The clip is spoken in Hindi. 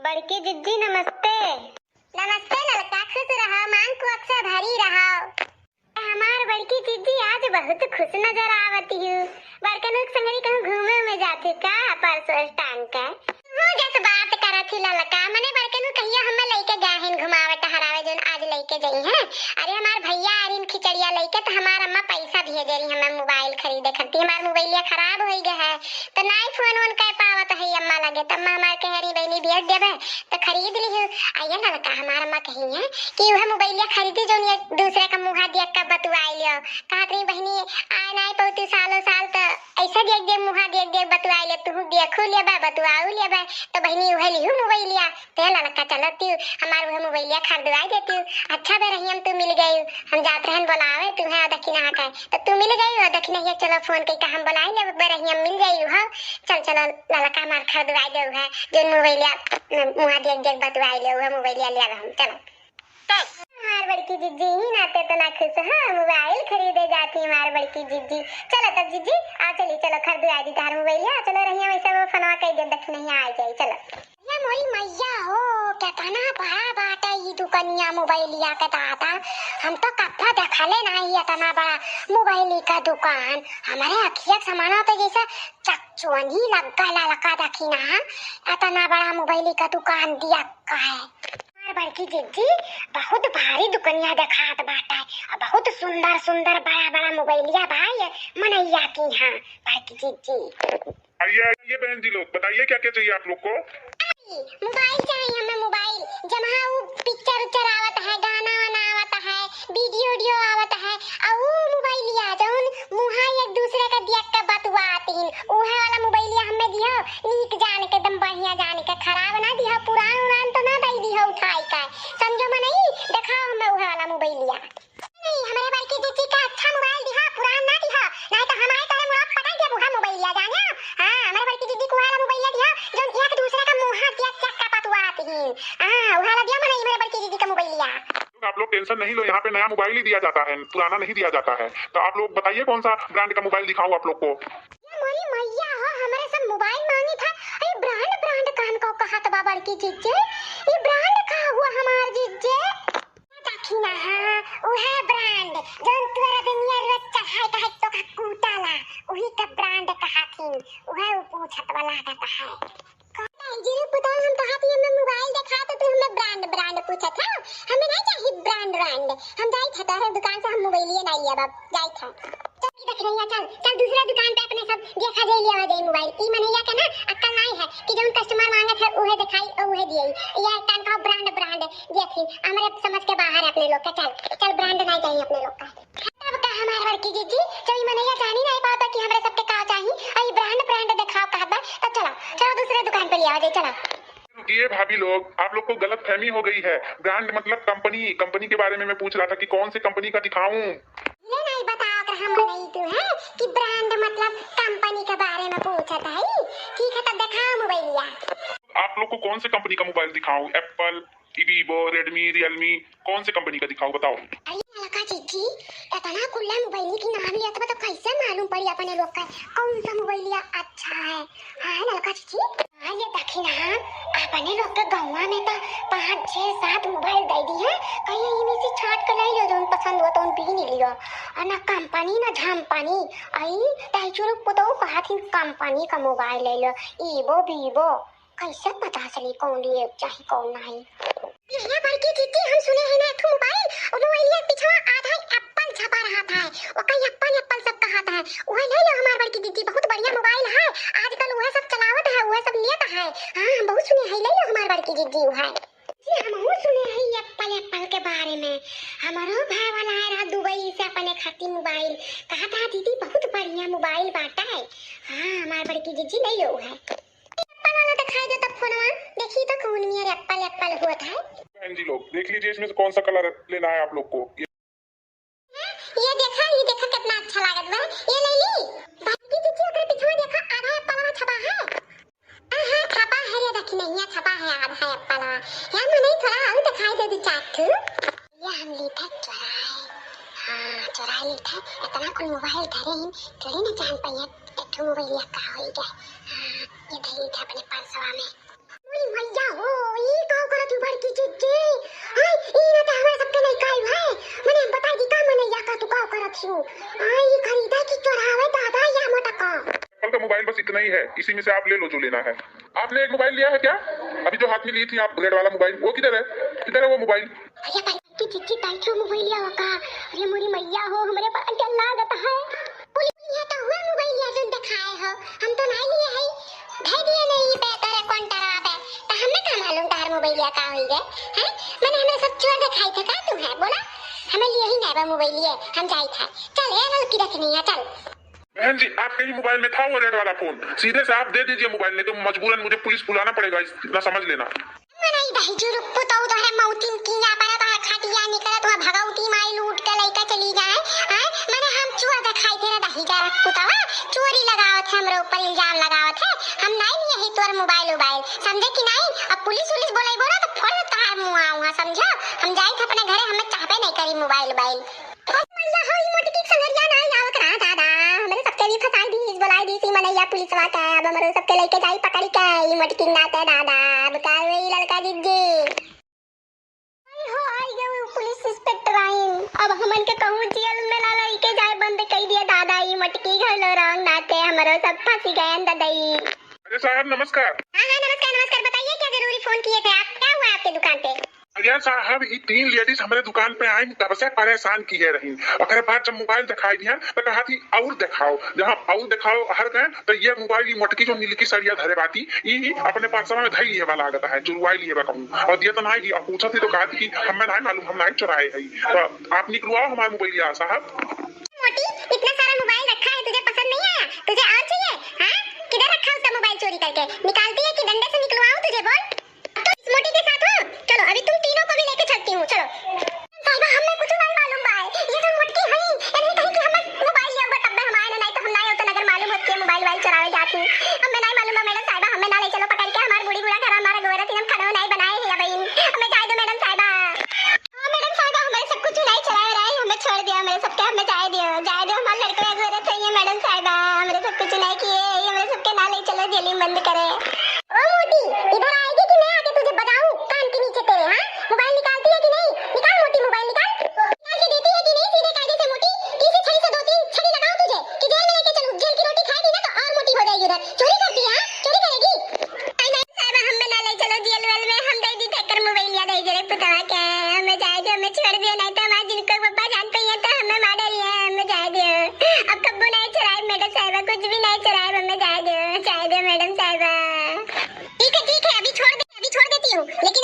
बड़की जिज्जी नमस्ते। नमस्ते ललका, खुश रहो, मांग को अक्सर भरी रहो। हमार बड़की जिज्जी आज बहुत खुश नजर आवती हूँ। बड़कन संगरी कहूँ घूमे में जाती का परसों टांग का वो जैसे बात करा थी ललका, मने बड़कन कहिया हमें लेके गए हैं घुमावे टहरावे जोन आज लेके गई हैं। अरे हमार भैया आरिन खिचड़िया लेके तो हमार अम्मा पैसा भेज रही हमें मोबाइल खरीदे खातिर। हमार मोबाइलिया खराब हो गया है तो नहीं फोन वोन कर पावत है अम्मा लगे, तो अम्मा हमार कह रही बहनी भेज देबे तो खरीद ली हूँ। आइए ललका, हमार अम्मा कही है कि वह मोबाइलिया खरीदी जोन ये दूसरे का मुँह देख कर बतुआई लियो। कहा रही बहनी आए नहीं पौती सालों साल तो ऐसा देख देख मुँह देख देख बतुआई ले, तू देखो ले बा बतुआऊ ले बा, तो बहनी वह ली हूँ मोबाइलिया। तो ललका चलती हूँ हमार वह मोबाइलिया खरीदवाई देती हूँ। अच्छा बे रही हम तू मिल गई, हम जाते हैं बुलावे तुम्हें दक्षिणा का, तो तू मिल गई हो दक्षिणा। चलो फोन करके हम बुलाई ले बे रही हम मिल गई हो। चल चलो ललका मार खरीदवाई दे है जो मोबाइलिया मुँह देख देख बतुआई ले हुआ मोबाइलिया ले हम। चलो हमार बड़की जिज्जी ही नाते तो ना खुश है, मोबाइल खरीदे जाती हमार बड़की जिज्जी। चलो तब जिज्जी आ चली, चलो खरीदवा दी तार मोबाइल। चलो रही वैसे वो फनवा कह दे दक्षिण नहीं आ जाए। चलो ये मोरी मैया हो कितना बड़ा बात है ये दुकानिया मोबाइलिया का दादा, हम तो कप्पा देखले नहीं इतना बड़ा मोबाइल का दुकान। हमारे अखिया समाना तो जैसा चकचोनी लगा ललका दक्षिणा, इतना बड़ा मोबाइल का दुकान दिया का है। बड़की जिज्जी बहुत भारी दुकानिया दिखात बाटा है, बहुत सुंदर सुंदर बड़ा बड़ा मोबाइलिया भाई मनैया की। हाँ बड़की जिज्जी आइए आइए बहन जी लोग, बताइए क्या क्या चाहिए आप लोग को। मोबाइल चाहिए हमें, मोबाइल जहाँ वो पिक्चर उच्चर आवत है, गाना वाना आवत है, वीडियो आवत है, और वो मोबाइलिया जौन मुहा एक दूसरे का देख के बतवाती हैं, उहे वाला मोबाइलिया हमें दियो नीक जान के दम बढ़िया जान के, खराब ना दियो, पुरान उरान तो ना दई दियो उठाई का, समझो में नहीं। दिखाओ हमें उहे वाला मोबाइलिया। नहीं हमारे बड़की जिज्जी का अच्छा मोबाइल दिहा, पुरान ना दिहा, नहीं तो हमारे तारे मुराद पटाई दे उहा मोबाइलिया जाना। हां हमारे बड़की जिज्जी को वाला मोबाइलिया दिहा जो एक दूसरे का मुंह देख देख के बतवाती हैं। हां उहा ला दिया मने हमारे बड़की जिज्जी का मोबाइलिया। आप लोग टेंशन नहीं लो, यहाँ पे नया मोबाइल ही दिया जाता है, पुराना नहीं दिया जाता है। तो आप लोग बताइए कौन सा ब्रांड का मोबाइल दिखाऊं आप लोग को। मोरी मैया हो हमारे सब मोबाइल मांगी था, अरे ब्रांड ब्रांड कान को कहा तो बाबा की जिज्जे, ये ब्रांड का हुआ हमार जिज्जे दक्षिणा। हां वो है ब्रांड जोन तोरा दुनिया रोज चाहे कहे तो का कूटाला, वही का ब्रांड कहा थी, वह पूछत वाला कहता है। कहता जी पता हम कहा थी हमें मोबाइल दिखा तो तू हमें ब्रांड ब्रांड पूछा था, हमें नहीं चाहिए ब्रांड ब्रांड, हम जाई था तारे दुकान से हम मोबाइल लिए नहीं अब जाई था। चल देख रही है, चल चल दूसरे दुकान पे अपने सब देखा जाई लिया जाई मोबाइल। ई मनैया के ना अक्ल नहीं है कि जोन कस्टमर मांगे थे उहे दिखाई और उहे दिए, ये कान का ब्रांड ब्रांड देखी हमारे समझ के बाहर अपने लोग का। चल चल ब्रांड नहीं चाहिए अपने लोग का। तब का हमारे बड़की जिज्जी जो ई मनैया जानी नहीं पाता कि हमरे सबके का चाहिए, आई ब्रांड ब्रांड दिखाओ कहत बा, तो चलो चलो दूसरे दुकान पे लिया जाई। चलो ये भाभी लोग, आप लोग को गलत फहमी हो गई है। ब्रांड मतलब कंपनी, कंपनी के बारे में मैं पूछ रहा था कि कौन सी कंपनी का दिखाऊं। ये नहीं बताओ कर हम नहीं तू है कि ब्रांड मतलब कंपनी के बारे में पूछता है। ठीक है तब दिखाओ मोबाइलिया। आप लोग को कौन से कंपनी का मोबाइल दिखाऊं, एप्पल, वीवो, रेडमी, रियलमी, कौन से कंपनी का दिखाऊं बताओ। अरे ललका जीजी इतना कुल्ला मोबाइल की नाम लिया तो कैसे मालूम पड़ी अपने लोग का कौन सा मोबाइलिया अच्छा है। हाँ ललका जीजी हाँ ये दक्षिणा अपने लोग के गाँव में तो 5 6 7 मोबाइल दे दी है, कहीं इनमें से छाट कर ले लो जो पसंद हो तो उन भी नहीं लियो, और ना कंपनी ना झंपनी आई ताइचुर पतो कहा थी कंपनी का मोबाइल ले लो, ईवो वीवो कैसे पता चली कौन लिए चाहिए कौन नहीं। ये बड़की जिद्दी हम सुने हैं ना एक मोबाइल और मोबाइल पीछे आधा एप्पल छपा रहा था, वो कहीं एप्पल एप्पल सब कहा है, वह ले लो हमार बड़की जिद्दी, बहुत बढ़िया मोबाइल है आजकल वह सब चलावत है, वह सब लेता है। हां हम बहुत सुने हैं, ले लो हमार बड़की जिद्दी है जी, हम बहुत सुने हैं एप्पल एप्पल के बारे में। हमारो भाई वाला है रहा दुबई से अपने खाती मोबाइल, कहा था दीदी बहुत बढ़िया मोबाइल बाटा है। हां हमार बड़की जिद्दी ले लो है एप्पल वाला दिखाई दे तब फोनवा देखी तो कौन में एप्पल एप्पल हुआ था। बहन जी लोग देख लीजिए इसमें से कौन सा कलर लेना है आप लोग को। ये देखा कितना अच्छा लागत बा, ये ले ली बाकी जिज्जी ओकरे पीछे देखा आधा एप्पल वाला छपा है। हां छपा है रे देखी नहीं है छपा है आधा एप्पल वाला, यार मैं नहीं थोड़ा और दिखाई दे दी चाट ये हम ली था चुराए। हां चुराए ली था, इतना कोई मोबाइल धरे हम थोड़ी ना जान पाए एक मोबाइल का हो गया। हां ये धरी था अपने 500 में। ओए भैया हो नहीं है, इसी में से आप ले लो जो लेना है। आपने एक मोबाइल लिया है क्या? अभी जो हाथ में ली थी आप रेड वाला मोबाइल, वो किधर है? किधर है वो मोबाइल? अरे भाई की चिट्ठी टाइटो मोबाइल लिया होगा। अरे मोरी मैया हो, हमारे पर क्या लागत है? पुलिस ये तो हुआ मोबाइल लिया जो दिखाए हो, हम तो नहीं लिए है, भेज दिए नहीं पे तेरे काउंटर पे, तो हमें क्या मालूम तार मोबाइल लिया का होई गए हैं? मैंने हमें सब चोर दिखाई थे का तू है बोला? हमें लिए ही नहीं बा मोबाइल लिए, हम जाई था। चल ये नल की रखनी है चल। बहन जी आपके ही मोबाइल में था वो रेड वाला फोन, सीधे से आप दे दीजिए मोबाइल, नहीं तो मजबूरन मुझे पुलिस बुलाना पड़ेगा, इतना समझ लेना। मनाई दही जो रुक पुताऊ तो है मौतिन की ना पर तो खाटिया निकला तो भगाउती माई लूट के लइका चली जाए हैं? मैंने हम चुआ दिखाई तेरा दही का रख पुतावा चोरी लगावत है, हमरे ऊपर इल्जाम लगावत है। हम नहीं लिए ही तोर मोबाइल समझे कि नहीं? अब पुलिस बोले बोला तो फोड़ तार मुंह आऊंगा समझो। हम जाई थे अपने घरे, हमें चाहबे नहीं करी मोबाइल मैया हो ई मोटी की संगरिया नहीं आवत रहा दादा, हमरे सबके भी फसाई दी बोलाई दी सी मनैया पुलिस वाला का, अब हमरे सबके लेके जाई पकड़ के ई मोटी की नाते दादा अब का वही लड़का जिद्दी हो आई गए पुलिस इंस्पेक्टर आई। अब हमन के कहूं जेल में ला लेके जाए बंद कई दिए दादा, ई मटकी घर रंग नाते हमरो सब फंसी गए दादाई। अरे साहब नमस्कार। हां नमस्कार बताइए क्या जरूरी फोन किए थे आप? क्या हुआ आपके दुकान पे? अरे साहब ये 3 लेडीज हमारे दुकान पे आई, तब से परेशान किए रही। और बाद जब मोबाइल दिखाई दिया तो कहा थी और दिखाओ, जहाँ और दिखाओ हर गए तो ये मोबाइल ये मोटकी जो नीली की सड़िया धरे बाती ये अपने पास में धई लिए वाला लागत है, चुरवाई लिए बा कहूं और दिया तो नहीं और पूछा थी तो कहा थी कि हमें नहीं मालूम, हम नहीं चुराए है। तो आप निकलवाओ हमारा मोबाइल या साहब। मोटी इतना सारा मोबाइल रखा है, तुझे पसंद नहीं आया? तुझे और चाहिए? हां किधर रखा उसका मोबाइल चोरी करके? निकालती है कि डंडे से निकलवाऊं तुझे? बोल तो इस मोटी के साथ हो। चलो अभी तुम तीनों को भी लेके चलती हूं चलो। साहिबा हमें कुछ नहीं मालूम बा, ये तो मोटकी है नहीं कहीं कि हमें मोबाइल लिया होगा तब हमारे नहीं तो हम नहीं होता नगर मालूम होती है मोबाइल वाइल चुरावे जाती। हमें नहीं मालूम है मैडम साहिबा, हमें ना ले चलो पकड़ के, हमारा बूढ़ी बूढ़ा घर हमारा गोरा थी, हम खड़ो नहीं बनाए है बहन, हमें जाए दो मैडम साहिबा। हां मैडम साहिबा हमें सब कुछ नहीं चला रहा है, हमें छोड़ दिया, हमें सबके हमें जाए दो हमारे लड़के का गोरा चाहिए मैडम साहिबा, हमें सब कुछ नहीं किए, हमें सबके ना ले चलो जेल में बंद करे। ओ मोटी इधर आएगी कि मैं आके तुझे बजाऊं कान के नीचे तेरे? हां मोबाइल निकालती है कि नहीं? निकाल मोटी मोबाइल निकाल के देती है कि नहीं सीधे कायदे से मोटी? किसी छड़ी से 2-3 छड़ी लगाऊं तुझे कि जेल में लेके चलूं? जेल की रोटी खाएगी ना तो और मोटी हो जाएगी। उधर चोरी करती है? चोरी करेगी? नहीं साहब हमें ना ले चलो जेल वेल में, हम दे दी ठेकर मोबाइल या दे जरे पुतवा के हमें जाए दो, हमें छोड़ दियो नहीं तो हमारे जिनको पापा जानते हैं तो हमें मार डालिए, हमें जाए दो। अब कब्बू नहीं चुराए मैडम साहिबा, कुछ भी नहीं चुराए, हमें जाए दो मैडम साहिबा। ठीक है अभी छोड़ देती हूँ, लेकिन